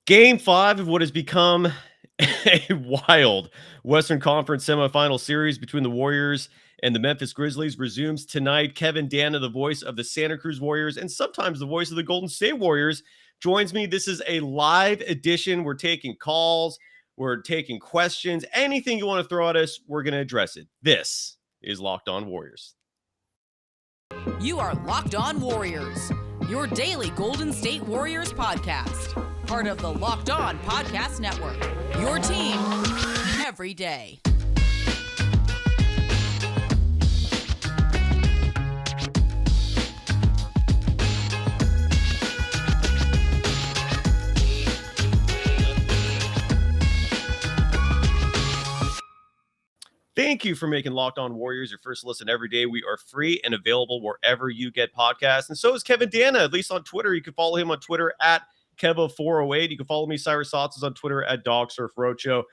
Game 5 of what has become a wild Western Conference semifinal series between the Warriors and the Memphis Grizzlies resumes tonight. Kevin Danna, the voice of the Santa Cruz Warriors and sometimes the voice of the Golden State Warriors, joins me. This is a live edition. We're taking calls, we're taking questions. Anything you want to throw at us, we're going to address it. This is Locked On Warriors. You are Locked On Warriors, your daily Golden State Warriors podcast. Part of the Locked On Podcast Network, your team every day. Thank you for making Locked On Warriors your first listen every day. We are free and available wherever you get podcasts. And so is Kevin Danna, at least on Twitter. You can follow him on Twitter at Kevo408. You can follow me, Cyrus Saatsaz, on Twitter at DogSurfRoadshow.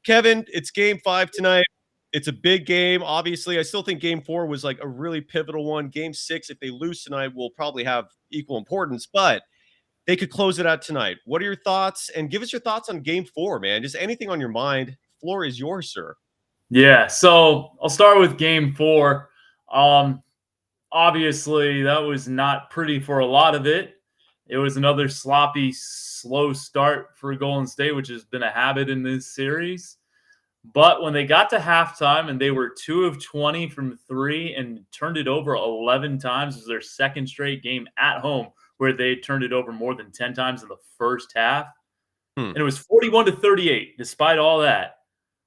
Kevin, it's game 5 tonight. It's a big game. Obviously, I still think game 4 was like a really pivotal one. Game 6, if they lose tonight, will probably have equal importance, but they could close it out tonight. What are your thoughts? And give us your thoughts on game 4, man. Just anything on your mind. Floor is yours, sir. Yeah, so I'll start with game 4. Obviously, that was not pretty for a lot of it. It was another sloppy, slow start for Golden State, which has been a habit in this series. But when they got to halftime and they were 2 of 20 from 3 and turned it over 11 times, it was their second straight game at home where they turned it over more than 10 times in the first half. And it was 41-38, despite all that.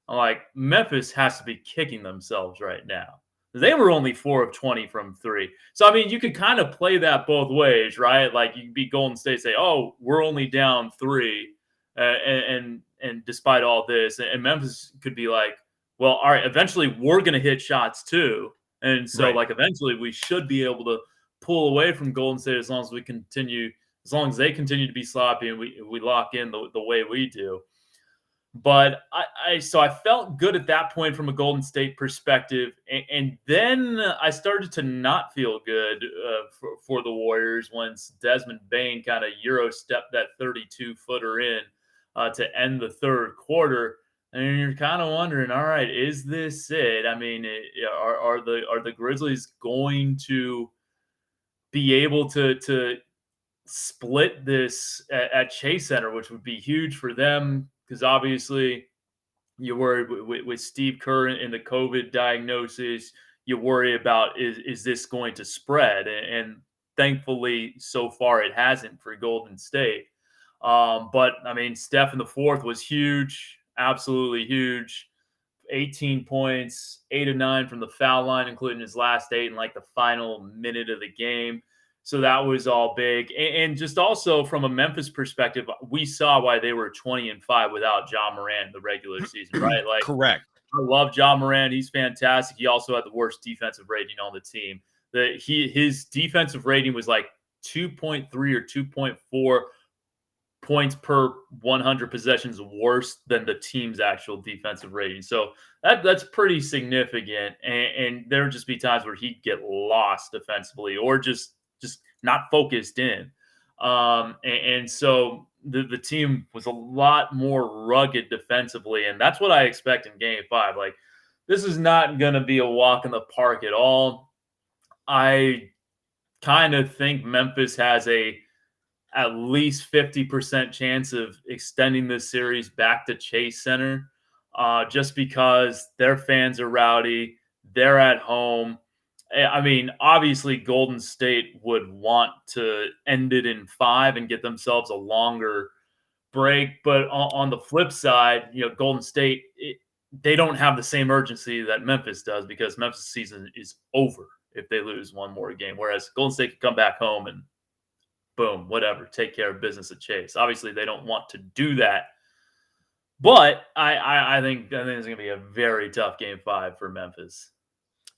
I'm like, Memphis has to be kicking themselves right now. They were only 4 of 20 from 3. So, I mean, you could kind of play that both ways, right? Like, you could be Golden State, say, oh, we're only down 3, and despite all this. And Memphis could be like, well, all right, eventually we're going to hit shots too. And so, like, eventually we should be able to pull away from Golden State as long as they continue to be sloppy and we lock in the way we do. But I felt good at that point from a Golden State perspective. And then I started to not feel good for the Warriors once Desmond Bane kind of Euro stepped that 32-footer in to end the third quarter. And you're kind of wondering, all right, is this it? I mean, are the Grizzlies going to be able to split this at Chase Center, which would be huge for them? Because obviously you worry with Steve Kerr and the COVID diagnosis, you worry about is this going to spread? And thankfully, so far it hasn't for Golden State. But, I mean, Steph in the fourth was huge, absolutely huge. 18 points, 8 of 9 from the foul line, including his last 8 in like the final minute of the game. So that was all big. And just also from a Memphis perspective, we saw why they were 20-5 without Ja Morant in the regular season, right? Like, Correct. I love Ja Morant. He's fantastic. He also had the worst defensive rating on the team. His defensive rating was like 2.3 or 2.4 points per 100 possessions worse than the team's actual defensive rating. So that's pretty significant. And there would just be times where he'd get lost defensively or just not focused in. And so the team was a lot more rugged defensively. And that's what I expect in game 5. Like, this is not going to be a walk in the park at all. I kind of think Memphis has at least 50% chance of extending this series back to Chase Center, just because their fans are rowdy. They're at home. I mean, obviously, Golden State would want to end it in 5 and get themselves a longer break. But on the flip side, Golden State, they don't have the same urgency that Memphis does because Memphis' season is over if they lose one more game. Whereas Golden State can come back home and boom, whatever, take care of business at Chase. Obviously, they don't want to do that. But I think it's going to be a very tough game 5 for Memphis.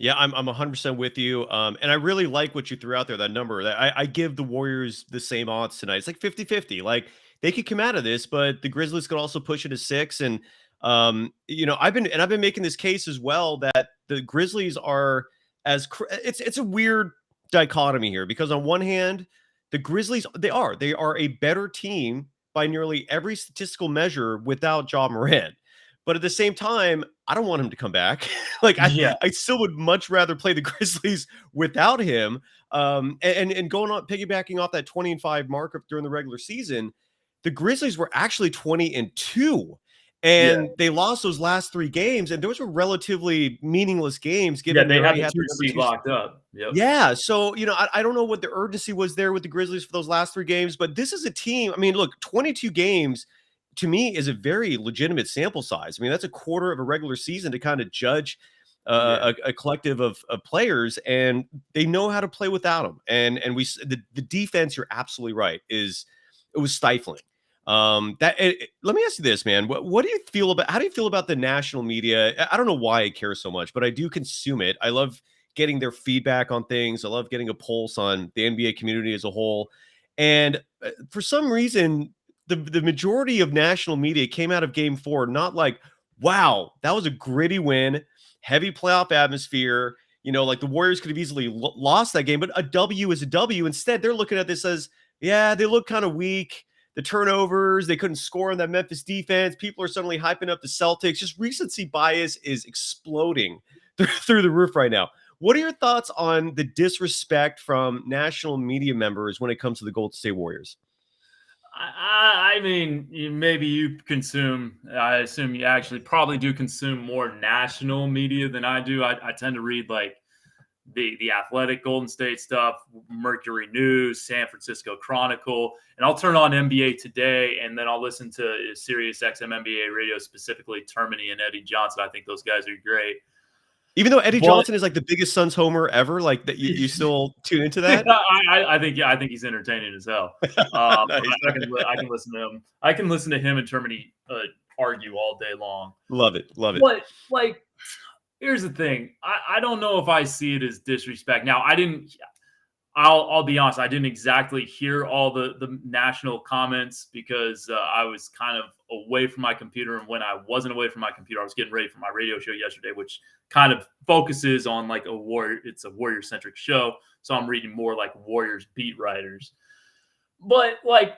Yeah, I'm 100% with you. And I really like what you threw out there, that number. I give the Warriors the same odds tonight. It's like 50-50. Like, they could come out of this, but the Grizzlies could also push it to 6. And I've been making this case as well that the Grizzlies are it's a weird dichotomy here because on one hand, the Grizzlies they are a better team by nearly every statistical measure without Ja Morant. But at the same time, I don't want him to come back. Like Yeah. I still would much rather play the Grizzlies without him. And going on piggybacking off that 20-5 mark during the regular season, the Grizzlies were actually 20-2. Yeah. And they lost those last 3 games, and those were relatively meaningless games Yeah, given they they had already the had 2 seed locked up. Yep. yeah. So, I don't know what the urgency was there with the Grizzlies for those last 3 games, but this is a team. I mean, look, 22 games to me is a very legitimate sample size. I mean, that's a quarter of a regular season to kind of judge a collective of players, and they know how to play without them. And the defense, you're absolutely right, it was stifling. Let me ask you this, man. What do you feel about? How do you feel about the national media? I don't know why I care so much, but I do consume it. I love getting their feedback on things. I love getting a pulse on the NBA community as a whole. And for some reason, the majority of national media came out of Game 4 not like, wow, that was a gritty win, heavy playoff atmosphere. Like the Warriors could have easily lost that game, but a W is a W. Instead, they're looking at this as, yeah, they look kind of weak. The turnovers, they couldn't score on that Memphis defense. People are suddenly hyping up the Celtics. Just recency bias is exploding through the roof right now. What are your thoughts on the disrespect from national media members when it comes to the Golden State Warriors? I mean, maybe you consume, I assume you actually probably do consume more national media than I do. I tend to read like the Athletic Golden State stuff, Mercury News, San Francisco Chronicle, and I'll turn on NBA Today, and then I'll listen to Sirius XM NBA Radio, specifically Termini and Eddie Johnson. I think those guys are great. Even though Eddie Johnson is like the biggest Suns homer ever, like that, you still tune into that? I think he's entertaining as hell. Nice. I can listen to him. I can listen to him and Termini argue all day long. Love it. But like, here's the thing. I don't know if I see it as disrespect. Now, I'll be honest. I didn't exactly hear all the national comments because I was kind of away from my computer. And when I wasn't away from my computer, I was getting ready for my radio show yesterday, which kind of focuses on like it's a Warrior centric show. So I'm reading more like Warriors beat writers. But like,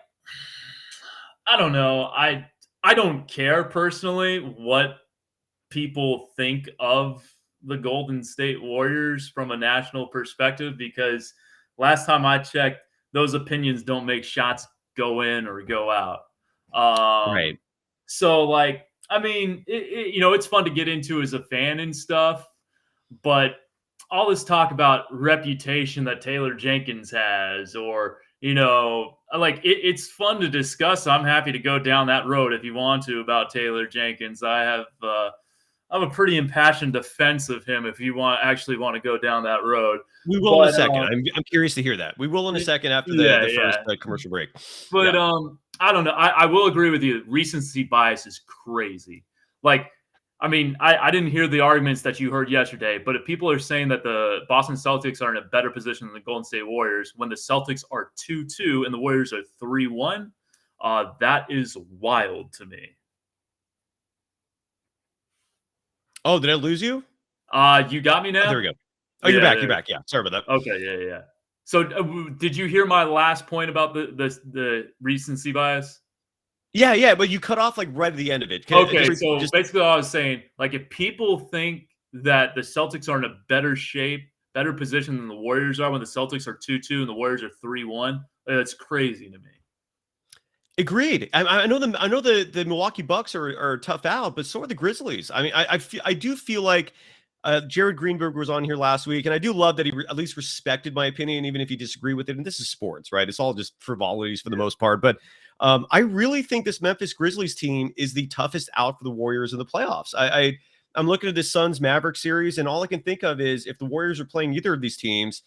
I don't know. I don't care personally what people think of the Golden State Warriors from a national perspective, because last time I checked, those opinions don't make shots go in or go out. Right. So like, I mean, it's fun to get into as a fan and stuff, but all this talk about reputation that Taylor Jenkins has, or, like it's fun to discuss. I'm happy to go down that road if you want to about Taylor Jenkins. I have a pretty impassioned defense of him if you actually want to go down that road. We will in a second. I'm curious to hear that. We will in a second after the first commercial break. But I don't know. I will agree with you. Recency bias is crazy. Like, I mean, I didn't hear the arguments that you heard yesterday, but if people are saying that the Boston Celtics are in a better position than the Golden State Warriors when the Celtics are 2-2 and the Warriors are 3-1, that is wild to me. Oh, did I lose you? You got me now? Oh, there we go. Oh, you're back. You're back. Yeah. Sorry about that. Okay. Yeah. So did you hear my last point about the recency bias? Yeah. But you cut off like right at the end of it. Okay. So basically what I was saying, like if people think that the Celtics are in a better shape, better position than the Warriors are when the Celtics are 2-2 and the Warriors are 3-1, that's crazy to me. Agreed. I know the Milwaukee Bucks are tough out, but so are the Grizzlies. I mean, I do feel like Jared Greenberg was on here last week, and I do love that he at least respected my opinion, even if he disagreed with it. And this is sports, right? It's all just frivolities for the most part. But I really think this Memphis Grizzlies team is the toughest out for the Warriors in the playoffs. I'm looking at this Suns Maverick series, and all I can think of is if the Warriors are playing either of these teams,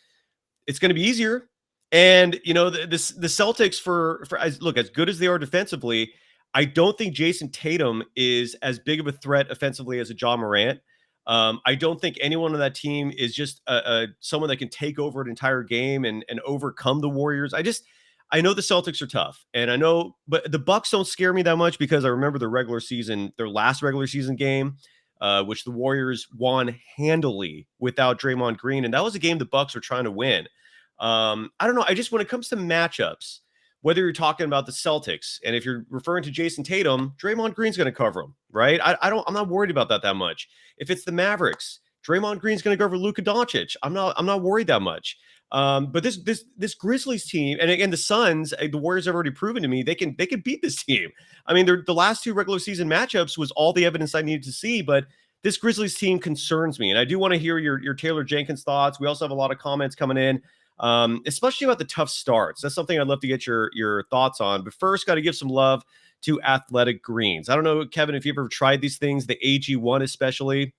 it's going to be easier. And the Celtics for as good as they are defensively, I don't think Jason Tatum is as big of a threat offensively as a Ja Morant. I don't think anyone on that team is just someone that can take over an entire game and overcome the Warriors. I know the Celtics are tough, and but the Bucks don't scare me that much because I remember their last regular season game, which the Warriors won handily without Draymond Green, and that was a game the Bucks were trying to win. I don't know. When it comes to matchups, whether you're talking about the Celtics, and if you're referring to Jason Tatum, Draymond Green's going to cover him, right? I'm not worried about that much. If it's the Mavericks, Draymond Green's going to cover Luka Doncic. I'm not worried that much. But this Grizzlies team, and again, the Suns, the Warriors have already proven to me they can beat this team. I mean, the last 2 regular season matchups was all the evidence I needed to see, but this Grizzlies team concerns me, and I do want to hear your Taylor Jenkins thoughts. We also have a lot of comments coming in, especially about the tough starts. That's something I'd love to get your thoughts on. But first, got to give some love to Athletic Greens. I don't know, Kevin, if you've ever tried these things, the AG1 especially.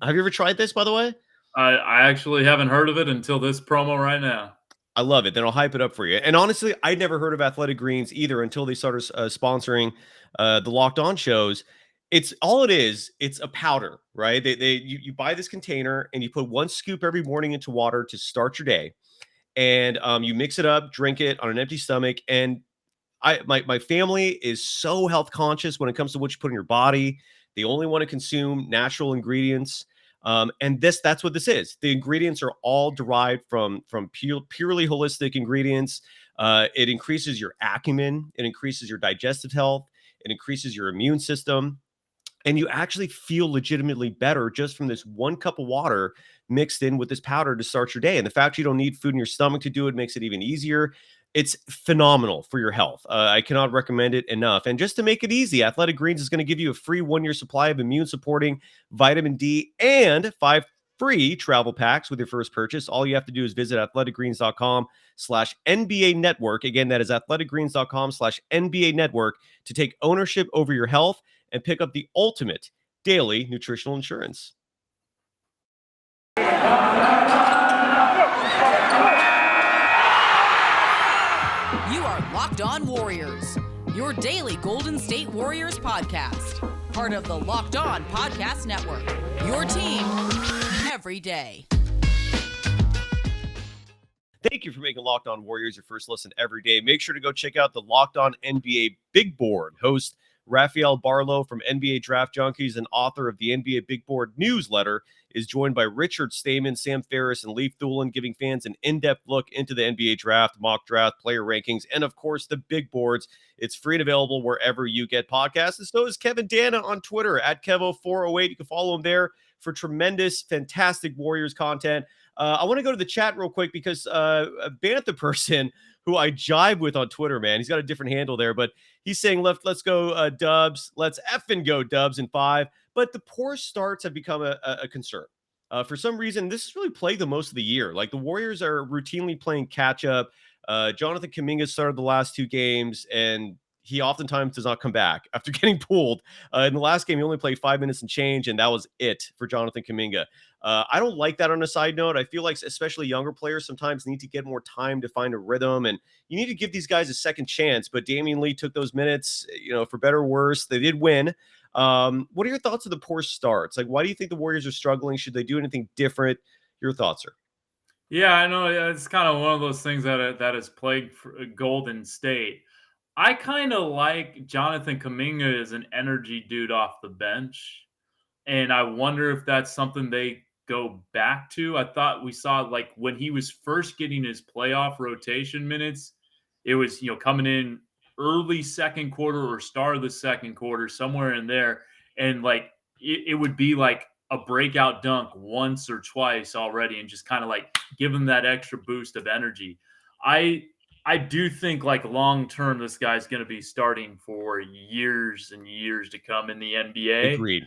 Have you ever tried this, by the way? I actually haven't heard of it until this promo right now. I love it. Then I'll hype it up for you. And honestly, I'd never heard of Athletic Greens either until they started sponsoring the Locked On shows. It's a powder, right? You buy this container and you put 1 scoop every morning into water to start your day. And you mix it up, drink it on an empty stomach. And my family is so health conscious when it comes to what you put in your body. They only want to consume natural ingredients. And that's what this is. The ingredients are all derived from purely holistic ingredients. It increases your acumen. It increases your digestive health. It increases your immune system. And you actually feel legitimately better just from this 1 cup of water mixed in with this powder to start your day. And the fact you don't need food in your stomach to do it makes it even easier. It's phenomenal for your health. I cannot recommend it enough. And just to make it easy, Athletic Greens is going to give you a free 1-year supply of immune-supporting vitamin D and 5 free travel packs with your first purchase. All you have to do is visit athleticgreens.com/NBA network. Again, that is athleticgreens.com/NBA network to take ownership over your health and pick up the ultimate daily nutritional insurance. You are Locked On Warriors, your daily Golden State Warriors podcast. Part of the Locked On Podcast Network, your team every day. Thank you for making Locked On Warriors your first listen every day. Make sure to go check out the Locked On NBA Big Board. Host Rafael Barlow from NBA Draft Junkies and author of the NBA Big Board newsletter is joined by Richard Stamen, Sam Ferris, and Leif Thulin, giving fans an in-depth look into the NBA draft, mock draft, player rankings, and of course the big boards. It's free and available wherever you get podcasts. And so is Kevin Danna on Twitter at Kevo408. You can follow him there for tremendous, fantastic Warriors content. I want to go to the chat real quick because a Bantha person who I jive with on Twitter, man, he's got a different handle there, but he's saying, let's go Dubs. Let's effing go Dubs in 5. But the poor starts have become a concern. For some reason, this has really plagued them most of the year. Like the Warriors are routinely playing catch up. Jonathan Kuminga started the last 2 games, and he oftentimes does not come back after getting pulled. In the last game, he only played 5 minutes and change, and that was it for Jonathan Kuminga. I don't like that on a side note. I feel like especially younger players sometimes need to get more time to find a rhythm, and you need to give these guys a second chance. But Damian Lee took those minutes, for better or worse. They did win. What are your thoughts of the poor starts? Like, why do you think the Warriors are struggling? Should they do anything different? Your thoughts, sir? Yeah, I know it's kind of one of those things that has plagued Golden State. I kind of like Jonathan Kuminga as an energy dude off the bench, and I wonder if that's something they go back to. I thought we saw, like, when he was first getting his playoff rotation minutes, it was, coming in early second quarter or start of the second quarter, somewhere in there, and like it would be like a breakout dunk once or twice already, and just kind of like give him that extra boost of energy. I do think, like, long term, this guy's going to be starting for years and years to come in the NBA. Agreed.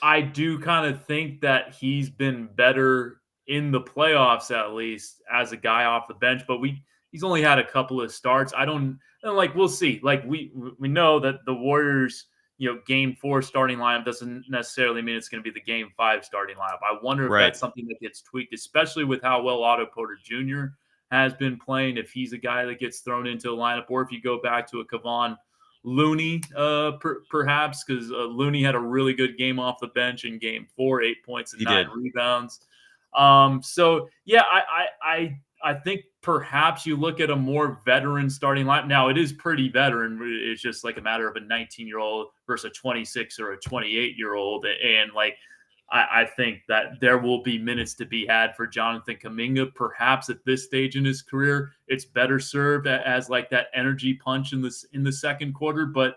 I do kind of think that he's been better in the playoffs, at least as a guy off the bench, but he's only had a couple of starts. We'll see. Like, we know that the Warriors, game 4 starting lineup doesn't necessarily mean it's going to be the game 5 starting lineup. I wonder if that's something that gets tweaked, especially with how well Otto Porter Jr. has been playing, if he's a guy that gets thrown into a lineup, or if you go back to a Kevon Looney, perhaps, because Looney had a really good game off the bench in game 4, 8 points and 9 rebounds. So yeah, I think perhaps you look at a more veteran starting lineup. Now, it is pretty veteran. It's just like a matter of a 19-year-old versus a 26 or a 28-year-old. And like, I think that there will be minutes to be had for Jonathan Kuminga. Perhaps at this stage in his career, it's better served as like that energy punch in the second quarter. But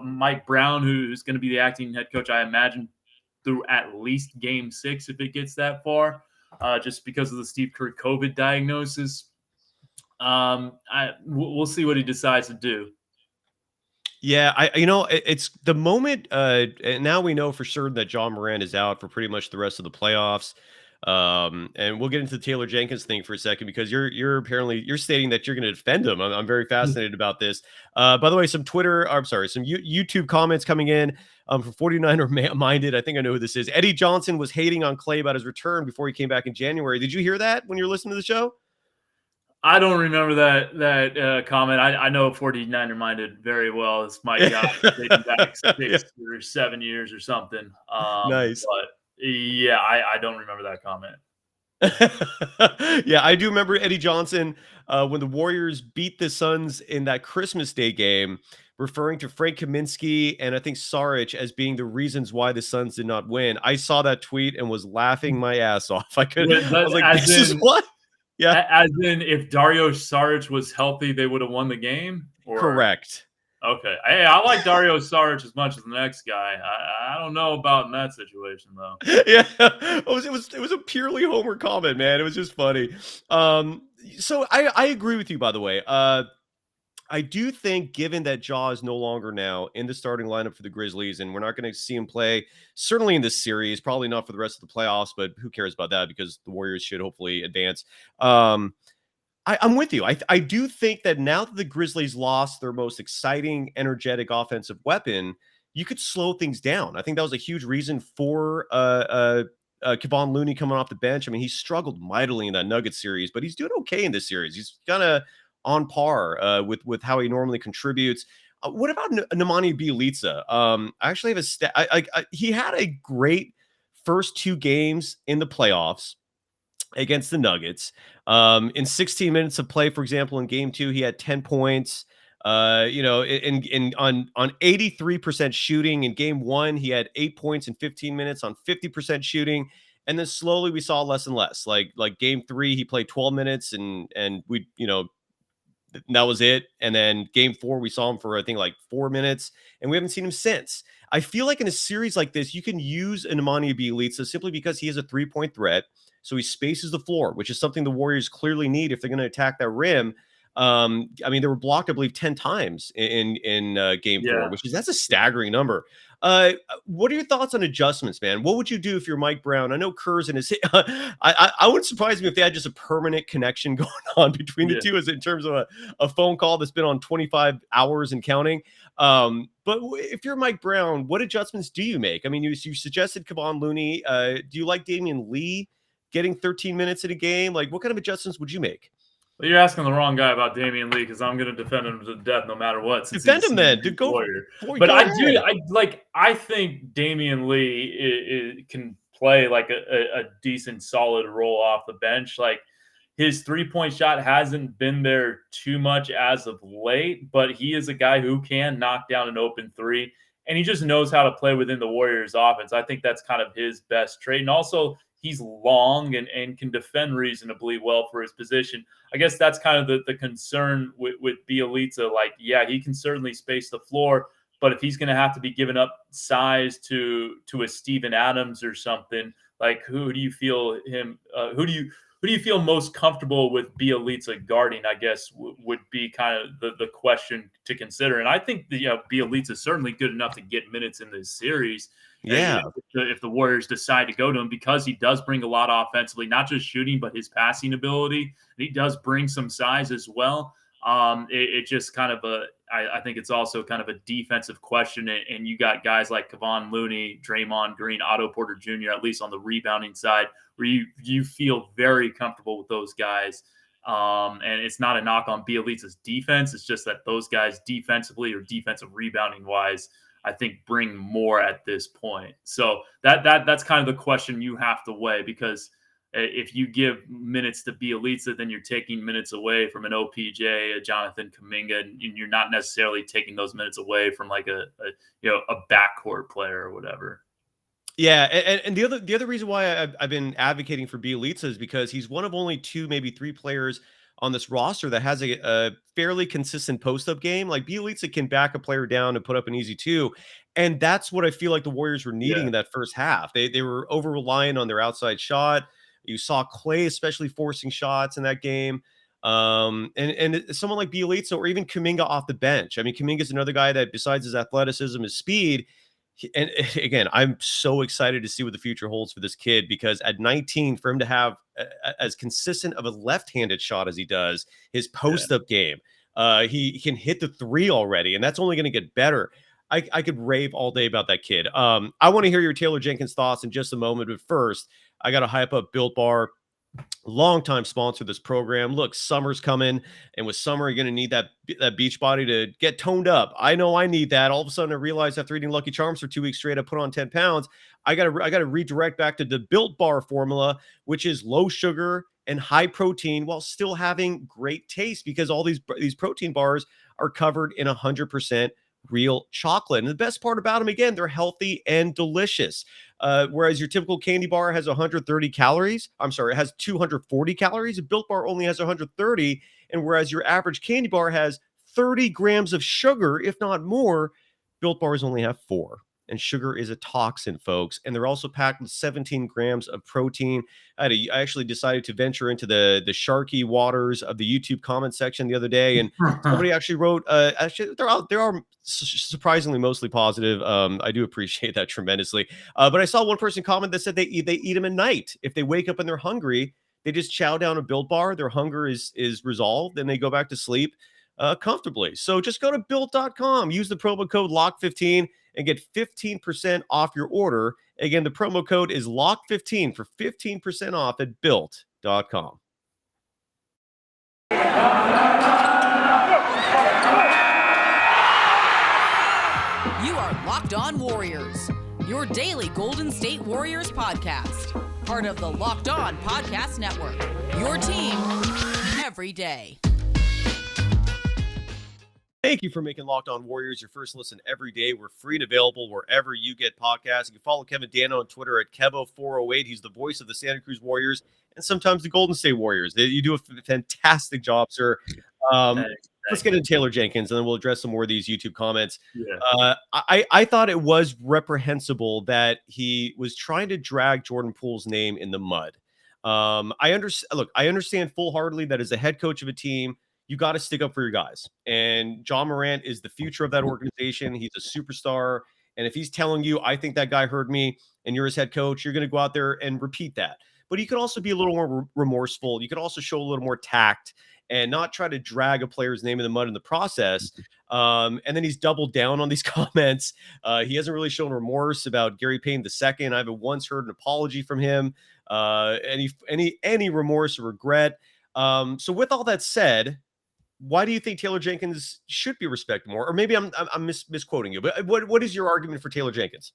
Mike Brown, who's going to be the acting head coach, I imagine through at least Game 6 if it gets that far, just because of the Steve Kerr COVID diagnosis. We'll see what he decides to do. Yeah, it's the moment. And now we know for sure that John Moran is out for pretty much the rest of the playoffs. And we'll get into the Taylor Jenkins thing for a second because you're stating that you're going to defend him. I'm very fascinated about this. By the way, some YouTube comments coming in from 49er minded. I think I know who this is. Eddie Johnson was hating on Klay about his return before he came back in January. Did you hear that when you're listening to the show? I don't remember that comment. I know 49er minded very well. It's my guy dating back 6 or 7 years or something. Nice. But yeah, I don't remember that comment. Yeah, I do remember Eddie Johnson when the Warriors beat the Suns in that Christmas Day game, referring to Frank Kaminsky and I think Saric as being the reasons why the Suns did not win. I saw that tweet and was laughing my ass off. I was like, this is what? Yeah. As in, if Dario Saric was healthy, they would have won the game? Or? Correct. Okay. Hey, I like Dario Saric as much as the next guy. I don't know about in that situation, though. Yeah. It was a purely Homer comment, man. It was just funny. So I agree with you, by the way. I do think, given that Ja is no longer now in the starting lineup for the Grizzlies, and we're not going to see him play, certainly in this series, probably not for the rest of the playoffs, but who cares about that because the Warriors should hopefully advance. I'm with you. I do think that now that the Grizzlies lost their most exciting, energetic offensive weapon, you could slow things down. I think that was a huge reason for Kevon Looney coming off the bench. I mean, he struggled mightily in that Nuggets series, but he's doing okay in this series. He's kind of on par with how he normally contributes. What about Nemanja Bjelica? I actually have a stat. He had a great first 2 games in the playoffs against the Nuggets. In 16 minutes of play, for example, in Game 2, he had 10 points. On 83% shooting. In Game 1, he had 8 points in 15 minutes on 50% shooting. And then slowly we saw less and less. Like Game 3, he played 12 minutes and we that was it. And then Game 4, we saw him for, I think, like 4 minutes, and we haven't seen him since. I feel like in a series like this, you can use Nemanja Bjelica simply because he is a 3-point threat. So he spaces the floor, which is something the Warriors clearly need if they're going to attack that rim. I mean, they were blocked, I believe, 10 times in Game 4, that's a staggering number. What are your thoughts on adjustments, man? What would you do if you're Mike Brown? I know Kerr's in his. I wouldn't surprise me if they had just a permanent connection going on between the two, as in terms of a phone call that's been on 25 hours and counting. But if you're Mike Brown, what adjustments do you make? I mean, you suggested Kevon Looney. Do you like Damian Lee getting 13 minutes in a game? Like, what kind of adjustments would you make? Well, you're asking the wrong guy about Damian Lee because I'm going to defend him to death no matter what. Defend him then. But I think Damian Lee can play like a decent, solid role off the bench. Like, his 3-point shot hasn't been there too much as of late, but he is a guy who can knock down an open 3, and he just knows how to play within the Warriors offense. I think that's kind of his best trait. And also, he's long and can defend reasonably well for his position. I guess that's kind of the concern with Bjelica. Like, yeah, he can certainly space the floor, but if he's going to have to be giving up size to a Steven Adams or something, like, who do you feel most comfortable with Bjelica guarding, I guess, would be kind of the question to consider. And I think Bjelica is certainly good enough to get minutes in this series. Yeah. If the Warriors decide to go to him, because he does bring a lot offensively, not just shooting, but his passing ability. And he does bring some size as well. It just kind of I think it's also kind of a defensive question. And you got guys like Kevon Looney, Draymond Green, Otto Porter Jr., at least on the rebounding side, where you feel very comfortable with those guys. And it's not a knock on Bjelica's defense. It's just that those guys defensively or defensive rebounding wise, I think, bring more at this point. So that's kind of the question you have to weigh, because if you give minutes to Bjelica, then you're taking minutes away from an OPJ, a Jonathan Kuminga, and you're not necessarily taking those minutes away from like a backcourt player or whatever. Yeah, and the other reason why I've been advocating for Bielitsa is because he's one of only two, maybe three players on this roster that has a fairly consistent post up game. Like Bielitsa can back a player down and put up an easy two, and that's what I feel like the Warriors were needing Yeah. in that first half. They were over reliant on their outside shot. You saw Klay especially forcing shots in that game. And someone like Bielitsa or even Kuminga off the bench. I mean, Kuminga is another guy that, besides his athleticism, his speed, and again, I'm so excited to see what the future holds for this kid, because at 19, for him to have as consistent of a left-handed shot as he does, his post-up game, he can hit the three already, and that's only going to get better. I could rave all day about that kid. I want to hear your Taylor Jenkins thoughts in just a moment, but first, I got to hype up Built Bar, longtime sponsor of this program. Look, summer's coming, and with summer, you're going to need that beach body to get toned up. I know I need that. All of a sudden, I realized after eating Lucky Charms for 2 weeks straight, I put on 10 pounds. I got to redirect back to the Built Bar formula, which is low sugar and high protein while still having great taste, because all these protein bars are covered in 100% real chocolate. And the best part about them, again, they're healthy and delicious. Whereas your typical candy bar has 130 calories, I'm sorry, it has 240 calories. A Built Bar only has 130. And whereas your average candy bar has 30 grams of sugar, if not more, Built Bars only have 4. And sugar is a toxin, folks. And they're also packed with 17 grams of protein. I actually decided to venture into the sharky waters of the YouTube comment section the other day, and somebody actually wrote. Actually, there are surprisingly mostly positive. I do appreciate that tremendously. But I saw one person comment that said they eat them at night. If they wake up and they're hungry, they just chow down a Built Bar. Their hunger is resolved, and they go back to sleep comfortably. So just go to built.com, use the promo code LOCK15 and get 15% off your order. Again, the promo code is LOCK15 for 15% off at built.com. You are Locked On Warriors, your daily Golden State Warriors podcast. Part of the Locked On Podcast Network, your team every day. Thank you for making Locked On Warriors your first listen every day. We're free and available wherever you get podcasts. You can follow Kevin Danna on Twitter at Kevo408. He's the voice of the Santa Cruz Warriors and sometimes the Golden State Warriors. You do a fantastic job, sir. Let's get into Taylor Jenkins, and then we'll address some more of these YouTube comments. Yeah. I thought it was reprehensible that he was trying to drag Jordan Poole's name in the mud. I understand full-heartedly that as a head coach of a team, you got to stick up for your guys. And John Morant is the future of that organization. He's a superstar. And if he's telling you, I think that guy heard me, and you're his head coach, you're going to go out there and repeat that. But you could also be a little more remorseful. You could also show a little more tact and not try to drag a player's name in the mud in the process. And then he's doubled down on these comments. He hasn't really shown remorse about Gary Payton II. I haven't once heard an apology from him, any remorse or regret. So with all that said, why do you think Taylor Jenkins should be respected more? Or maybe I'm misquoting you, but what is your argument for Taylor Jenkins?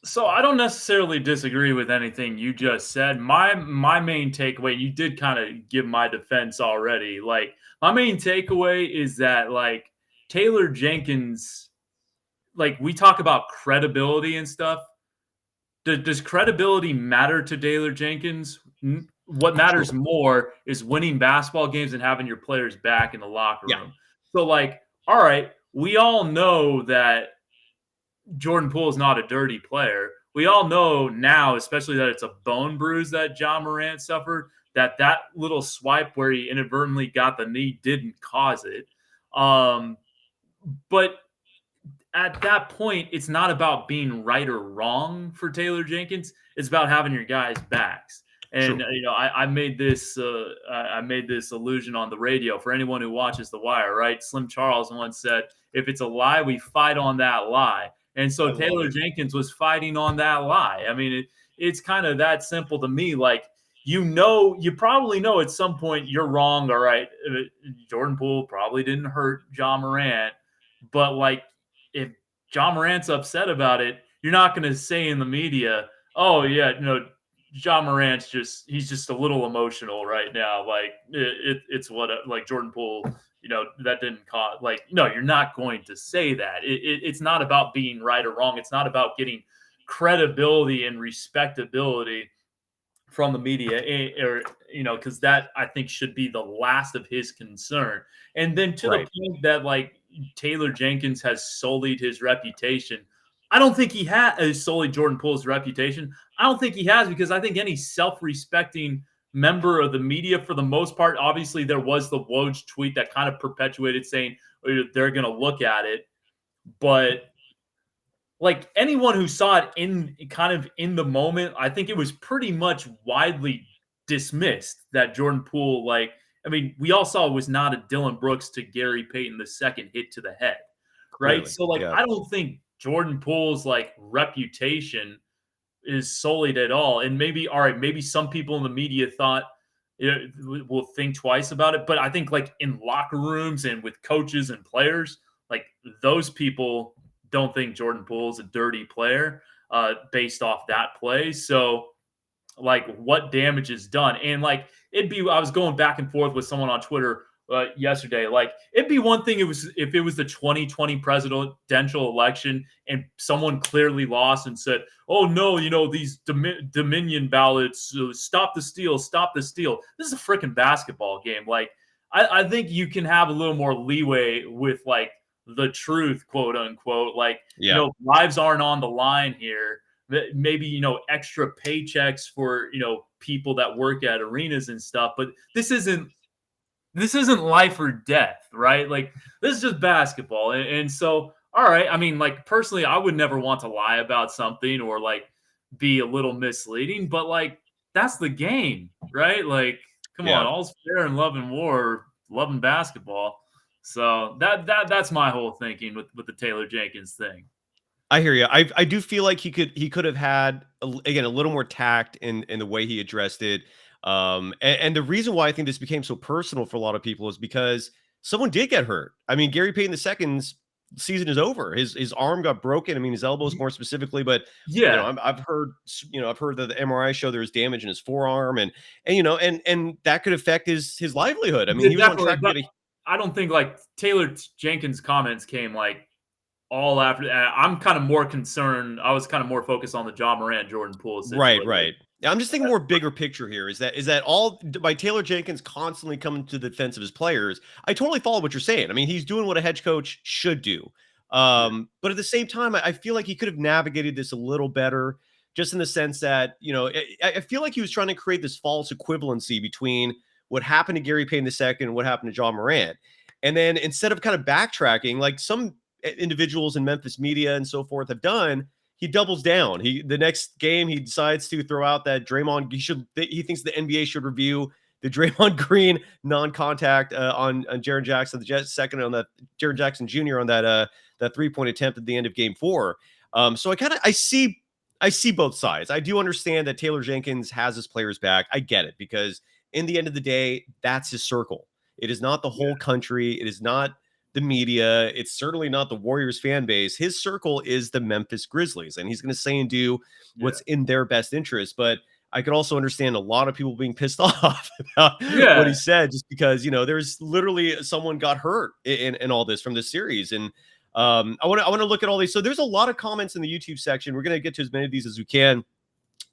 So I don't necessarily disagree with anything you just said. My main takeaway, you did kind of give my defense already. Like, my main takeaway is that, like, Taylor Jenkins, like, we talk about credibility and stuff. Does credibility matter to Taylor Jenkins? What matters more is winning basketball games and having your players back in the locker room. So, like, all right, we all know that Jordan Poole is not a dirty player. We all know now, especially that it's a bone bruise that John Morant suffered, that little swipe where he inadvertently got the knee didn't cause it. But at that point, it's not about being right or wrong for Taylor Jenkins. It's about having your guys' backs. And I made this allusion on the radio for anyone who watches The Wire, right? Slim Charles once said, "If it's a lie, we fight on that lie." And so Taylor Jenkins was fighting on that lie. I mean, it's kind of that simple to me. Like, you probably know at some point you're wrong. All right, Jordan Poole probably didn't hurt John Morant, but, like, if John Morant's upset about it, you're not going to say in the media, "Oh yeah, John Morant's he's just a little emotional right now. Like, it's what, like, Jordan Poole, that didn't cause," like, no, you're not going to say that. It's not about being right or wrong. It's not about getting credibility and respectability from the media, or because that I think should be the last of his concern. And then to the Right. point that like Taylor Jenkins has sullied his reputation, I don't think he has sullied Jordan Poole's reputation. I don't think he has, because I think any self-respecting member of the media, for the most part, obviously there was the Woj tweet that kind of perpetuated saying they're going to look at it, but like anyone who saw it in the moment, I think it was pretty much widely dismissed that Jordan Poole, we all saw it was not a Dylan Brooks to Gary Payton the second hit to the head, right? Clearly. So Yeah. I don't think Jordan Poole's reputation is sullied at all. And maybe some people in the media thought will think twice about it, but I think in locker rooms and with coaches and players, those people don't think Jordan Poole is a dirty player based off that play. So what damage is done. And I was going back and forth with someone on Twitter yesterday. It'd be one thing if it was the 2020 presidential election and someone clearly lost and said, oh no, these Dominion ballots, stop the steal. This is a freaking basketball game. I think you can have a little more leeway with the truth, quote unquote. Lives aren't on the line here. Maybe extra paychecks for people that work at arenas and stuff, but this isn't life or death, right? This is just basketball. And so, all right, personally, I would never want to lie about something or be a little misleading, but that's the game, right? Come on, all's fair in love and war, love and basketball. So that's my whole thinking with the Taylor Jenkins thing. I hear you. I do feel like he could have had again a little more tact in the way he addressed it. And the reason why I think this became so personal for a lot of people is because someone did get hurt. Gary Payton II's season is over. His arm got broken. His elbows more specifically, but yeah, I've heard that the MRI showed there was damage in his forearm, and that could affect his livelihood. He was on track to get I don't think Taylor Jenkins' comments came all after that. I'm kind of more concerned. I was kind of more focused on the John Morant, Jordan Poole situation. Right. Yeah, I'm just thinking more bigger picture here. Is that all by Taylor Jenkins constantly coming to the defense of his players? I totally follow what you're saying. He's doing what a head coach should do. But at the same time, I feel like he could have navigated this a little better, just in the sense that, I feel like he was trying to create this false equivalency between what happened to Gary Payton II and what happened to John Morant. And then instead of kind of backtracking, like some individuals in Memphis media and so forth have done, he doubles down. The next game he decides to throw out that Draymond. He thinks the NBA should review the Draymond Green non-contact on Jaren Jackson, the second on that Jaren Jackson Jr. on that 3-point attempt at the end of Game 4. So I see both sides. I do understand that Taylor Jenkins has his players back. I get it, because in the end of the day, that's his circle. It is not the whole country. It is not the media. It's certainly not the Warriors fan base. His circle is the Memphis Grizzlies, and he's going to say and do what's in their best interest. But I could also understand a lot of people being pissed off about what he said, just because, there's literally someone got hurt in all this from this series. And I want to look at all these. So there's a lot of comments in the YouTube section. We're going to get to as many of these as we can.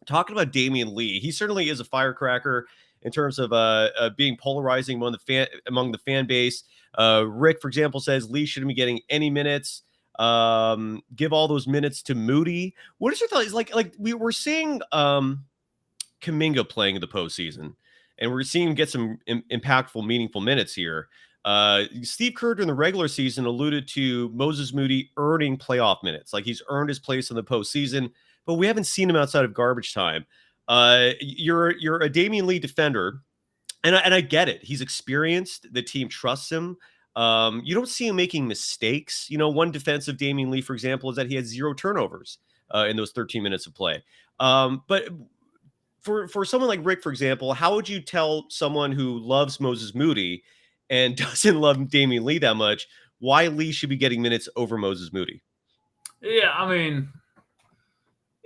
Talking about Damian Lee, he certainly is a firecracker in terms of being polarizing among the fan base. Rick, for example, says Lee shouldn't be getting any minutes. Give all those minutes to Moody. What is your thought? Like we're seeing Kuminga playing in the postseason, and we're seeing him get some impactful, meaningful minutes here. Steve Kerr in the regular season alluded to Moses Moody earning playoff minutes, like he's earned his place in the postseason, but we haven't seen him outside of garbage time. You're a Damian Lee defender, and I get it. He's experienced. The team trusts him. You don't see him making mistakes. One defense of Damian Lee, for example, is that he had 0 turnovers in those 13 minutes of play. But for someone like Rick, for example, how would you tell someone who loves Moses Moody and doesn't love Damian Lee that much why Lee should be getting minutes over Moses Moody? Yeah,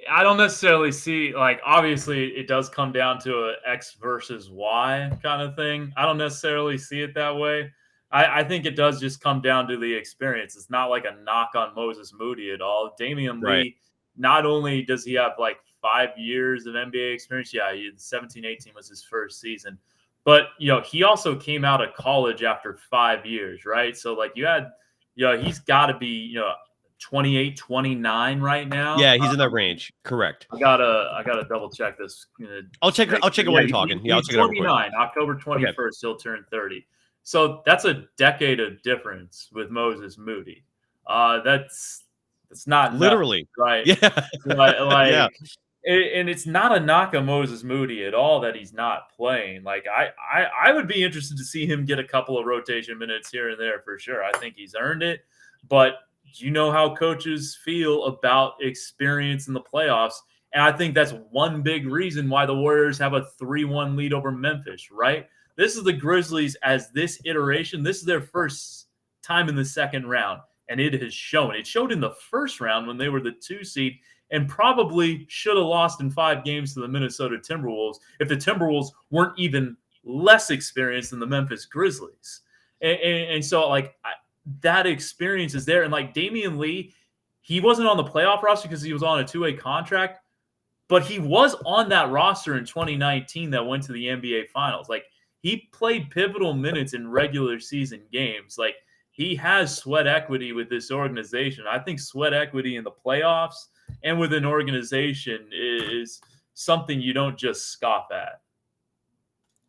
I don't necessarily see, obviously it does come down to a X versus Y kind of thing. I don't necessarily see it that way. I think it does just come down to the experience. It's not like a knock on Moses Moody at all. Damian Lee not only does he have like 5 years of NBA experience, 17-18 was his first season, but he also came out of college after 5 years, right? So like he's got to be 28, 29 right now. Yeah, he's in that range. Correct. I gotta double check this. I'll check it while you're talking. He's I'll check it out real quick. 29. October 21st, he'll turn 30. So that's a decade of difference with Moses Moody. That's not literally nothing, right. Yeah. Yeah. And it's not a knock on Moses Moody at all that he's not playing. Like I would be interested to see him get a couple of rotation minutes here and there for sure. I think he's earned it. But you know how coaches feel about experience in the playoffs. And I think that's one big reason why the Warriors have a 3-1 lead over Memphis, right? This is the Grizzlies as this iteration. This is their first time in the second round. And it has shown. It showed in the first round when they were the 2 seed and probably should have lost in 5 games to the Minnesota Timberwolves if the Timberwolves weren't even less experienced than the Memphis Grizzlies. And so, like, that experience is there. And, like, Damian Lee, he wasn't on the playoff roster because he was on a 2-way contract, but he was on that roster in 2019 that went to the NBA Finals. Like, he played pivotal minutes in regular season games. Like, he has sweat equity with this organization. I think sweat equity in the playoffs and with an organization is something you don't just scoff at.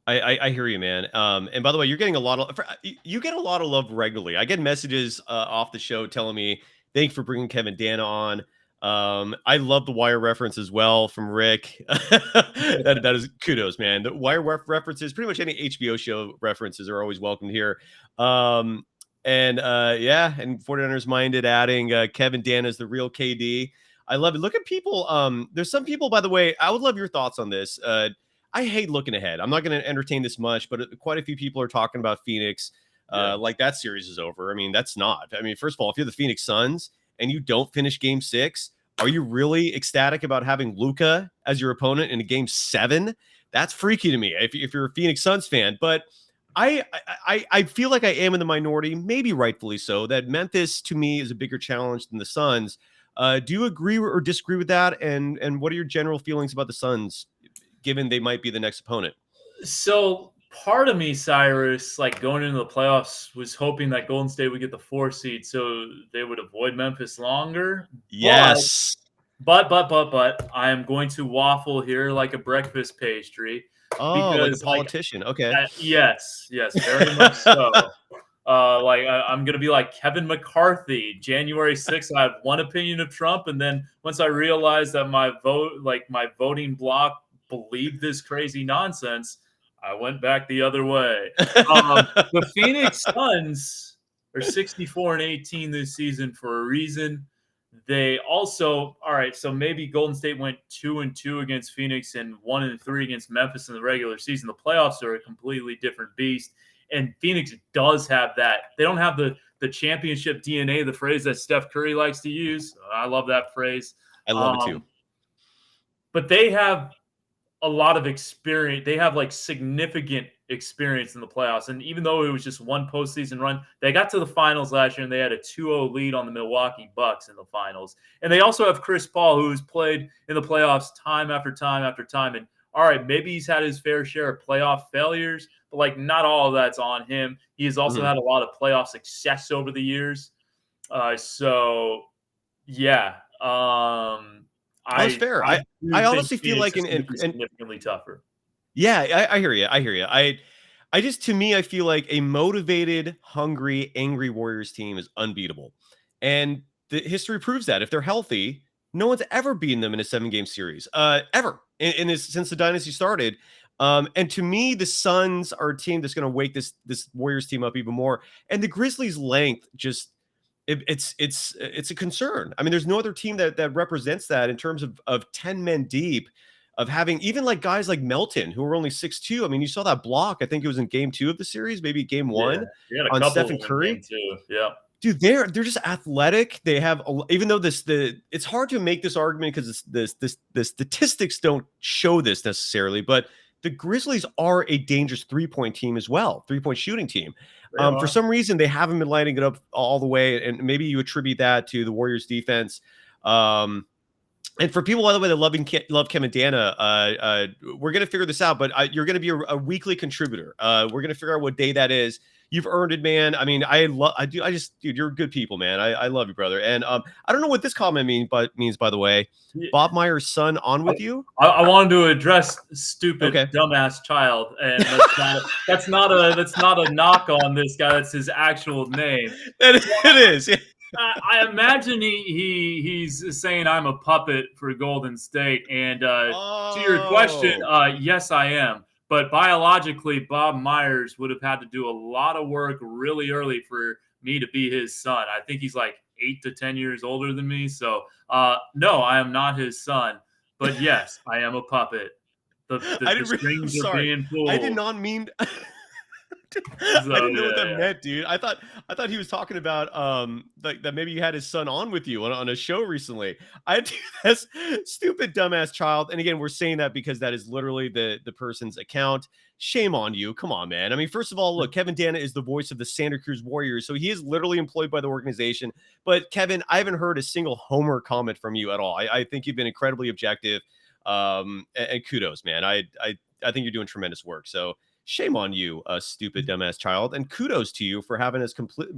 I hear you, man. And by the way, you get a lot of love regularly. I get messages off the show telling me, thanks for bringing Kevin Danna on. I love the Wire reference as well from Rick. that is kudos, man. The Wire references, pretty much any HBO show references are always welcome here. And 49ers minded adding Kevin Danna is the real KD. I love it. Look at people. There's some people, by the way, I would love your thoughts on this. I hate looking ahead. I'm not going to entertain this much, but quite a few people are talking about Phoenix. Like that series is over. I mean, that's not. I mean, first of all, if you're the Phoenix Suns and you don't finish game 6, are you really ecstatic about having Luka as your opponent in a game 7? That's freaky to me if you're a Phoenix Suns fan. But I feel like I am in the minority, maybe rightfully so, that Memphis to me is a bigger challenge than the Suns. Do you agree or disagree with that? And what are your general feelings about the Suns, given they might be the next opponent? So part of me, Cyrus, like going into the playoffs, was hoping that Golden State would get the 4 seed so they would avoid Memphis longer. Yes. But I am going to waffle here like a breakfast pastry. Oh, like a politician. Okay. Yes, very much so. I'm going to be like Kevin McCarthy. January 6th, I had one opinion of Trump. And then once I realized that my voting bloc believed this crazy nonsense, I went back the other way. The Phoenix Suns are 64-18 this season for a reason. They also, all right, so maybe Golden State went 2-2 against Phoenix and 1-3 against Memphis in the regular season. The playoffs are a completely different beast. And Phoenix does have that. They don't have the championship DNA, the phrase that Steph Curry likes to use. I love that phrase. I love it too. But they have a lot of experience. They have like significant experience in the playoffs. And even though it was just one postseason run, they got to the finals last year and they had a 2-0 lead on the Milwaukee Bucks in the finals. And they also have Chris Paul, who's played in the playoffs time after time after time. And all right, maybe he's had his fair share of playoff failures, but like not all of that's on him. He has also had a lot of playoff success over the years. That's fair. I honestly feel like significantly tougher. Yeah, I hear you. I just, to me, I feel like a motivated, hungry, angry Warriors team is unbeatable. And the history proves that. If they're healthy, no one's ever beaten them in a 7-game series, ever since the dynasty started. And to me, the Suns are a team that's going to wake this Warriors team up even more. And the Grizzlies' length just it's a concern. I mean, there's no other team that represents that in terms of 10 men deep, of having even like guys like Melton, who are only 6'2". I mean, you saw that block. I think it was in game 2 of the series, maybe game 1 on Stephen Curry. Yeah. Dude, they're just athletic. They have, even though it's hard to make this argument because the statistics don't show this necessarily, but the Grizzlies are a dangerous 3-point team as well, 3-point shooting team. For some reason, they haven't been lighting it up all the way, and maybe you attribute that to the Warriors' defense. And for people, by the way, that love Kevin Danna, we're gonna figure this out. But you're gonna be a weekly contributor. We're gonna figure out what day that is. You've earned it, man. I mean, dude, you're good people, man. I love you, brother. And I don't know what this comment means, by the way. Yeah. Bob Meyer's son on with you? I wanted to address stupid, Okay. dumbass child, and that's not a knock on this guy. That's his actual name. It is. Yeah. I imagine he's saying I'm a puppet for Golden State. And to your question, yes, I am. But biologically, Bob Myers would have had to do a lot of work really early for me to be his son. I think he's like 8 to 10 years older than me. So, no, I am not his son. But yes, I am a puppet. The strings are being pulled. I did not mean. So, I didn't know what that meant, dude. I thought he was talking about like that maybe you had his son on with you on a show recently. That's stupid dumbass child. And again, we're saying that because that is literally the person's account. Shame on you. Come on, man. I mean, first of all, look, Kevin Danna is the voice of the Santa Cruz Warriors, so he is literally employed by the organization. But Kevin, I haven't heard a single homer comment from you at all. I think you've been incredibly objective. And kudos, man. I think you're doing tremendous work. So shame on you, stupid dumbass child, and kudos to you for having us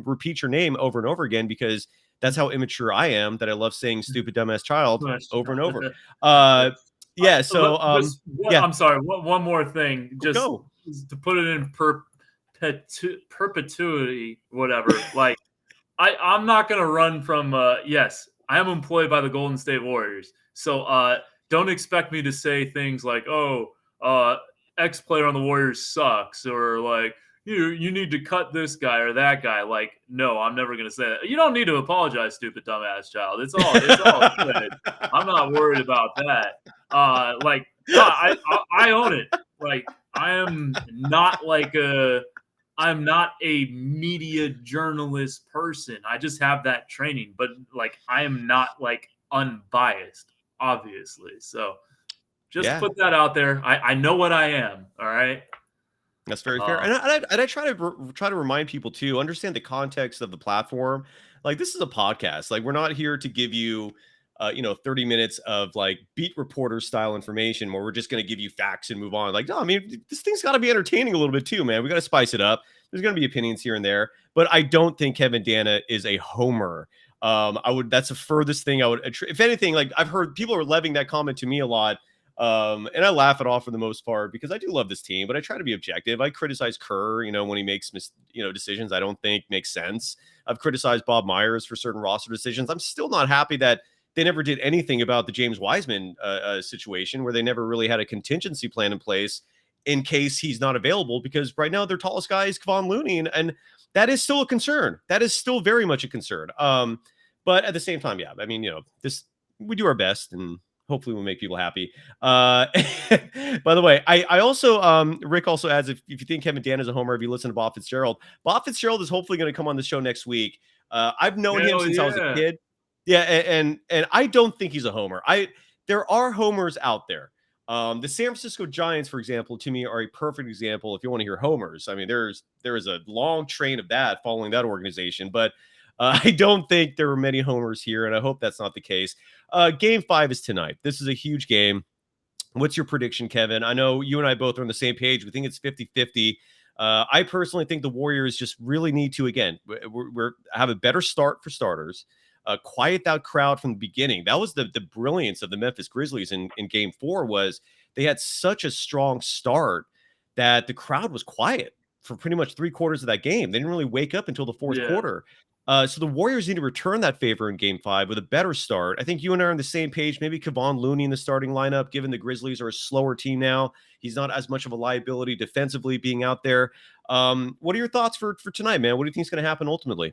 repeat your name over and over again, because that's how immature I am, that I love saying stupid dumbass child over and over. Yeah. So yeah. I'm sorry. One more thing, just to put it in perpetuity, whatever. Like, I'm not gonna run from. Yes, I am employed by the Golden State Warriors, so don't expect me to say things like, "Oh, X player on the Warriors sucks," or like, you need to cut this guy or that guy. Like, no, I'm never gonna say that. You don't need to apologize, stupid dumbass child. It's all good. I'm not worried about that. Like, I own it. Like, I'm not a media journalist person. I just have that training, but like, I am not like unbiased, obviously. So just put that out there. I know what I am. All right. That's very fair. And I try to remind people to understand the context of the platform. Like, this is a podcast. Like, we're not here to give you, 30 minutes of like beat reporter style information where we're just going to give you facts and move on. Like, no, I mean, this thing's got to be entertaining a little bit too, man. We got to spice it up. There's going to be opinions here and there, but I don't think Kevin Danna is a homer. That's the furthest thing I would, if anything, like, I've heard people are levying that comment to me a lot. And I laugh it off for the most part because I do love this team, but I try to be objective. I criticize Kerr, when he makes decisions I don't think make sense. I've criticized Bob Myers for certain roster decisions. I'm still not happy that they never did anything about the James Wiseman situation, where they never really had a contingency plan in place in case he's not available, because right now their tallest guy is Kevon Looney, and that is still a concern. That is still very much a concern. But at the same time, yeah, I mean, we do our best, and hopefully we'll make people happy. By the way, I also, Rick also adds, if you think Kevin Danna is a homer, if you listen to Bob Fitzgerald is hopefully going to come on the show next week. I've known him since I was a kid. Yeah. And I don't think he's a homer. There are homers out there. The San Francisco Giants, for example, to me are a perfect example. If you want to hear homers, I mean, there is a long train of that following that organization, but I don't think there were many homers here, and I hope that's not the case. Game 5 is tonight. This is a huge game. What's your prediction, Kevin? I know you and I both are on the same page. We think it's 50-50. I personally think the Warriors just really need to, again, have a better start for starters. Quiet that crowd from the beginning. That was the brilliance of the Memphis Grizzlies in Game 4, was they had such a strong start that the crowd was quiet for pretty much 3/4 of that game. They didn't really wake up until the fourth quarter. So the Warriors need to return that favor in Game 5 with a better start. I think you and I are on the same page. Maybe Kevon Looney in the starting lineup, given the Grizzlies are a slower team now. He's not as much of a liability defensively being out there. What are your thoughts for tonight, man? What do you think is going to happen ultimately?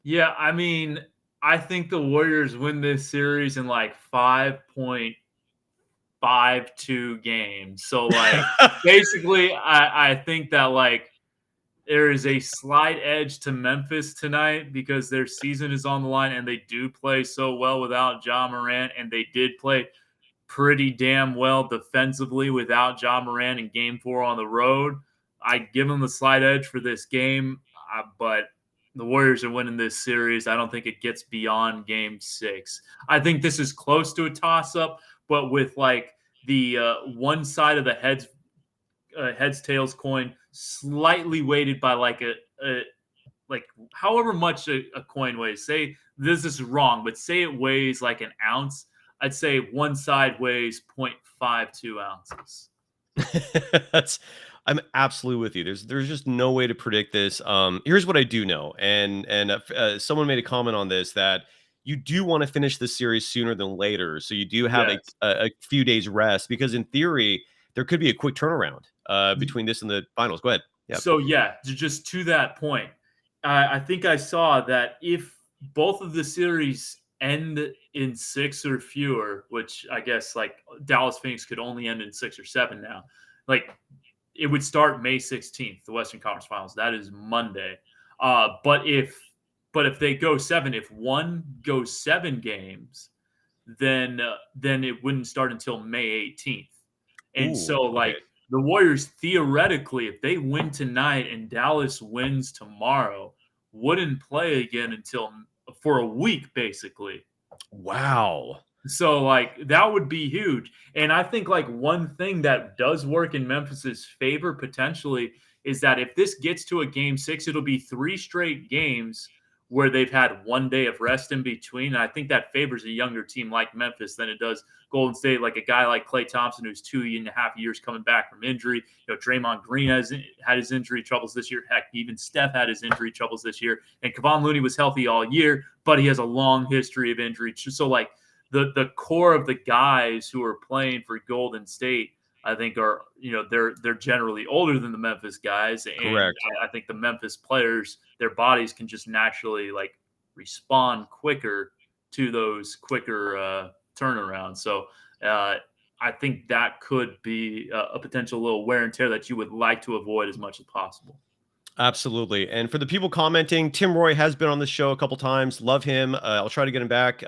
Yeah, I mean, I think the Warriors win this series in like 5.52 games. So, like, basically, I think that, like, there is a slight edge to Memphis tonight because their season is on the line, and they do play so well without Ja Morant, and they did play pretty damn well defensively without Ja Morant in Game 4 on the road. I give them the slight edge for this game, but the Warriors are winning this series. I don't think it gets beyond game 6. I think this is close to a toss-up, but with like the one side of the heads tails coin slightly weighted by like like however much a coin weighs. Say this is wrong, but say it weighs like an ounce. I'd say one side weighs 0.52 ounces. I'm absolutely with you. There's just no way to predict this. Here's what I do know, and someone made a comment on this that you do want to finish the series sooner than later, so you do have Yes. a few days rest because in theory there could be a quick turnaround between this and the finals. Go ahead. Yeah. So yeah, just to that point, I think I saw that if both of the series end in 6 or fewer, which I guess like Dallas Phoenix could only end in 6 or 7 now, like it would start May 16th, the Western Conference Finals. That is Monday. But if they go 7, if one goes 7 games, then it wouldn't start until May 18th. And Ooh, so like okay. the Warriors theoretically, if they win tonight and Dallas wins tomorrow, wouldn't play again until for a week basically. Wow. So like that would be huge. And I think like one thing that does work in Memphis's favor potentially is that if this gets to a game 6, it'll be 3 straight games where they've had 1 day of rest in between. And I think that favors a younger team like Memphis than it does Golden State, like a guy like Klay Thompson, who's 2.5 years coming back from injury. You know, Draymond Green has had his injury troubles this year. Heck, even Steph had his injury troubles this year. And Kevon Looney was healthy all year, but he has a long history of injury. So like the core of the guys who are playing for Golden State, I think are, you know, they're generally older than the Memphis guys. And Correct. I think the Memphis players, their bodies can just naturally like respond quicker to those quicker turnarounds. So I think that could be a potential little wear and tear that you would like to avoid as much as possible. Absolutely. And for the people commenting, Tim Roy has been on the show a couple times. Love him. I'll try to get him back.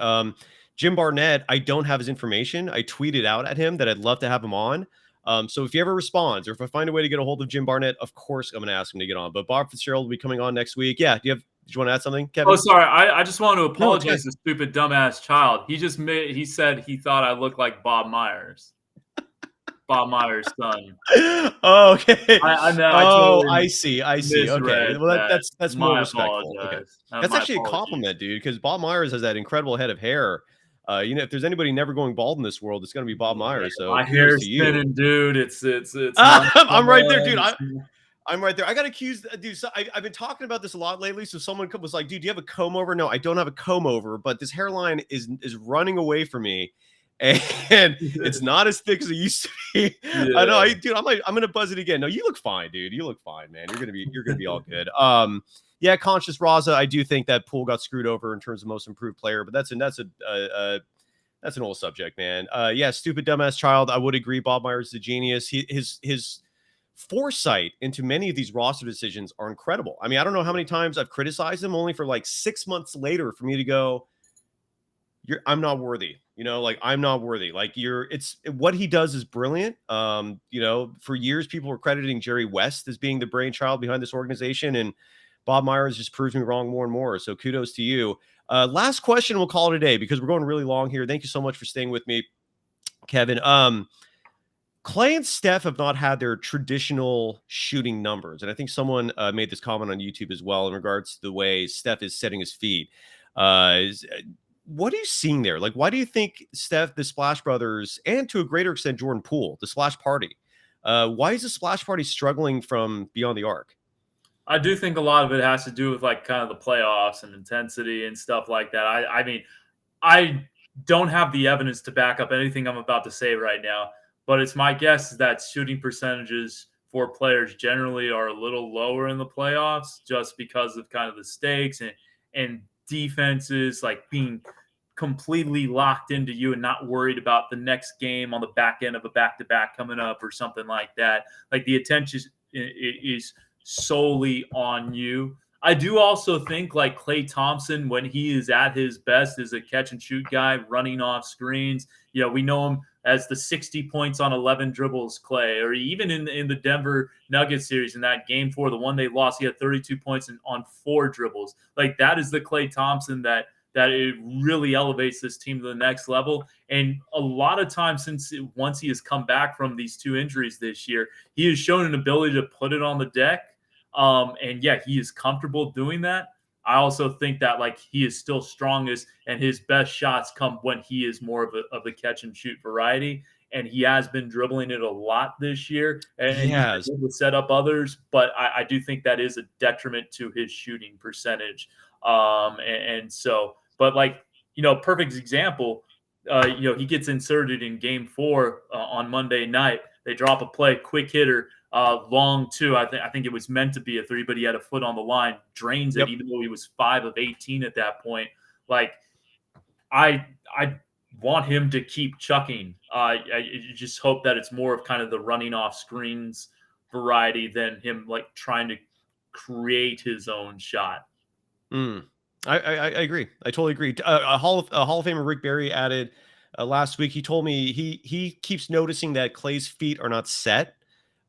Jim Barnett, I don't have his information. I tweeted out at him that I'd love to have him on. So if he ever responds, or if I find a way to get a hold of Jim Barnett, of course I'm going to ask him to get on. But Bob Fitzgerald will be coming on next week. Yeah. Did you want to add something, Kevin? Oh, sorry. I just want to apologize No, to stupid dumbass child. He said he thought I looked like Bob Myers. Bob Myers' son. Oh, okay. I know. Totally I see. Okay. Well, that's more respectful. Okay. That's actually a compliment, dude, because Bob Myers has that incredible head of hair. If there's anybody never going bald in this world, it's going to be Bob Myers. So my hair's thinning, dude. It's I'm right there, dude. I'm right there. I got accused, dude. So I've been talking about this a lot lately. So someone was like, dude, do you have a comb over? No, I don't have a comb over, but this hairline is running away from me. And it's not as thick as it used to be. Yeah. I know, dude. I'm gonna buzz it again. No, you look fine, dude. You look fine, man. You're gonna be all good. Yeah, Conscious Raza. I do think that Poole got screwed over in terms of most improved player, but that's an old subject, man. Yeah, stupid dumbass child. I would agree. Bob Myers is a genius. His foresight into many of these roster decisions are incredible. I mean, I don't know how many times I've criticized him, only for like 6 months later for me to go, I'm not worthy. I'm not worthy. Like it's what he does is brilliant. For years people were crediting Jerry West as being the brainchild behind this organization, and Bob Myers just proves me wrong more and more. So kudos to you. Last question, we'll call it a day because we're going really long here. Thank you so much for staying with me, Kevin. Klay and Steph have not had their traditional shooting numbers, and I think someone made this comment on YouTube as well in regards to the way Steph is setting his feet. What are you seeing there? Like, why do you think Steph, the Splash Brothers, and to a greater extent Jordan Poole, the Splash Party, why is the Splash Party struggling from beyond the arc? I do think a lot of it has to do with like kind of the playoffs and intensity and stuff like that. I mean, I don't have the evidence to back up anything I'm about to say right now, but it's my guess that shooting percentages for players generally are a little lower in the playoffs just because of kind of the stakes and defenses like being completely locked into you and not worried about the next game on the back end of a back-to-back coming up or something like that. Like the attention is solely on you. I do also think like Klay Thompson, when he is at his best, is a catch and shoot guy running off screens. We know him as the 60 points on 11 dribbles Klay, or even in the Denver Nuggets series in that game 4, the one they lost, he had 32 points on 4 dribbles. Like, that is the Klay Thompson that it really elevates this team to the next level. And a lot of times once he has come back from these 2 injuries this year, he has shown an ability to put it on the deck. And yeah, he is comfortable doing that. I also think that like he is still strongest and his best shots come when he is more of a catch and shoot variety. And he has been dribbling it a lot this year, and he's able to set up others. But I do think that is a detriment to his shooting percentage. So, but like, perfect example, he gets inserted in game 4 on Monday night. They drop a play, quick hitter, long 2. I think it was meant to be a 3, but he had a foot on the line, drains it, even though he was 5 of 18 at that point. Like, I want him to keep chucking. I just hope that it's more of kind of the running off screens variety than him like trying to create his own shot. I agree. I totally agree. A Hall of Famer Rick Barry added last week. He told me he keeps noticing that Klay's feet are not set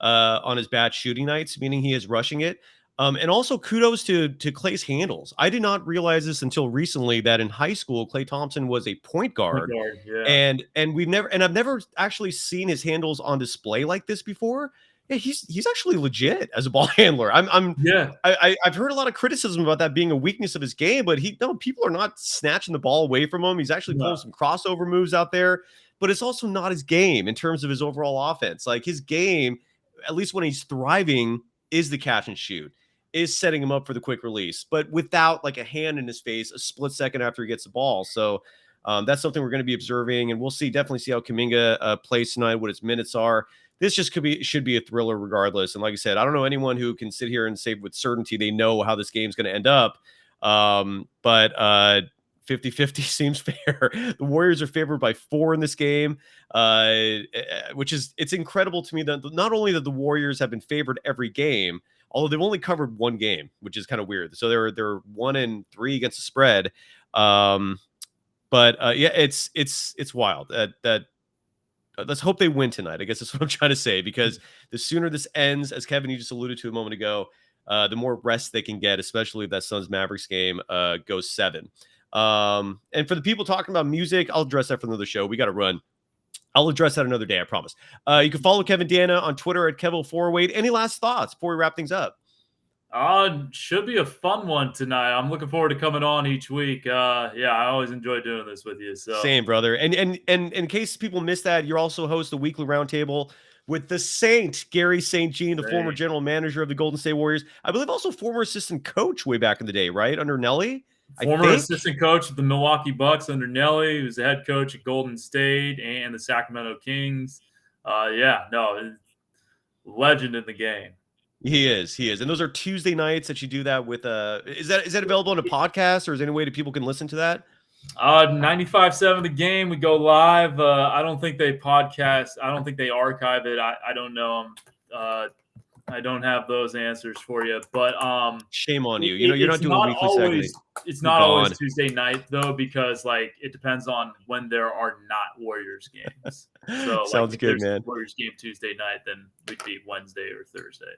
on his bad shooting nights, meaning he is rushing it. And also kudos to Klay's handles. I did not realize this until recently that in high school, Klay Thompson was a point guard. And I've never actually seen his handles on display like this before. Yeah, he's actually legit as a ball handler. I've heard a lot of criticism about that being a weakness of his game, but people are not snatching the ball away from him. He's actually pulling some crossover moves out there, but it's also not his game in terms of his overall offense. Like, his game, at least when he's thriving, is the catch and shoot, is setting him up for the quick release, but without like a hand in his face a split second after he gets the ball. So that's something we're going to be observing, and we'll definitely see how Kuminga plays tonight, what his minutes are. This just should be a thriller regardless. And like I said, I don't know anyone who can sit here and say with certainty they know how this game's going to end up. But 50-50 seems fair. The Warriors are favored by 4 in this game, it's incredible to me that not only that the Warriors have been favored every game, although they've only covered 1 game, which is kind of weird. So they're 1-3 against the spread. It's wild that let's hope they win tonight. I guess that's what I'm trying to say, because the sooner this ends, as Kevin, you just alluded to a moment ago, the more rest they can get, especially if that Suns Mavericks game goes 7. And for the people talking about music, I'll address that for another show. We got to run. I'll address that another day, I promise. You can follow Kevin Danna on Twitter at Kevil408. Any last thoughts before we wrap things up? Should be a fun one tonight. I'm looking forward to coming on each week. I always enjoy doing this with you. So same, brother. And in case people miss that, you're also host the weekly roundtable with the Saint, Gary St. Jean, the former general manager of the Golden State Warriors. I believe also former assistant coach way back in the day, right? Under Nelly? Former assistant coach of the Milwaukee Bucks under Nelly. He was the head coach at Golden State and the Sacramento Kings. Legend in the game. He is. And those are Tuesday nights that you do that with. Is that available on a podcast, or is there any way that people can listen to that? 95.7 The Game. We go live. I don't think they podcast. I don't think they archive it. I don't know. I don't have those answers for you, but shame on you. You're not doing a weekly segment. It's not always Tuesday night though, because like it depends on when there are not Warriors games. So sounds good, man. Warriors game Tuesday night, then we'd be Wednesday or Thursday.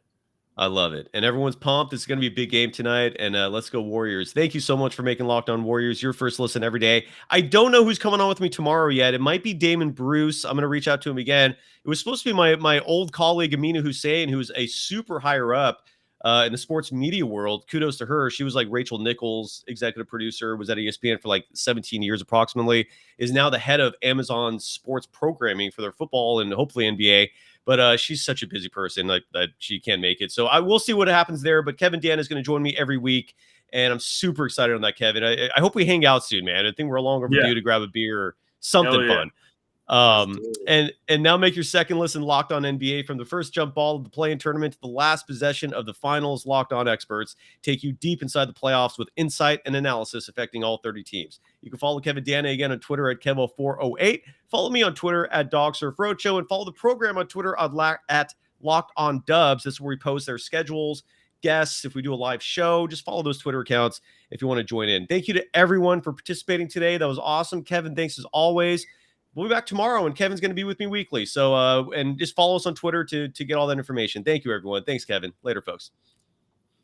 I love it. And everyone's pumped. It's going to be a big game tonight. And let's go Warriors. Thank you so much for making Locked On Warriors your first listen every day. I don't know who's coming on with me tomorrow yet. It might be Damon Bruce. I'm going to reach out to him again. It was supposed to be my old colleague, Amina Hussein, who's a super higher up in the sports media world. Kudos to her. She was like Rachel Nichols, executive producer, was at ESPN for like 17 years approximately, is now the head of Amazon sports programming for their football and hopefully NBA. But she's such a busy person that she can't make it. So I will see what happens there. But Kevin Danna is going to join me every week. And I'm super excited on that, Kevin. I hope we hang out soon, man. I think we're long overdue to grab a beer or something fun. And now make your second listen Locked On NBA. From the first jump ball of the play-in tournament to the last possession of the finals, Locked On experts take you deep inside the playoffs with insight and analysis affecting all 30 teams. You can follow Kevin Danna again on Twitter at Kevo408. Follow me on Twitter at DogSurfRoadshow, and follow the program on Twitter at Locked On Dubs. This is where we post their schedules, guests, if we do a live show. Just follow those Twitter accounts if you want to join in. Thank you to everyone for participating today. That was awesome. Kevin, thanks as always. we'll be back tomorrow, and Kevin's going to be with me weekly. So, and just follow us on Twitter to get all that information. Thank you, everyone. Thanks, Kevin. Later, folks.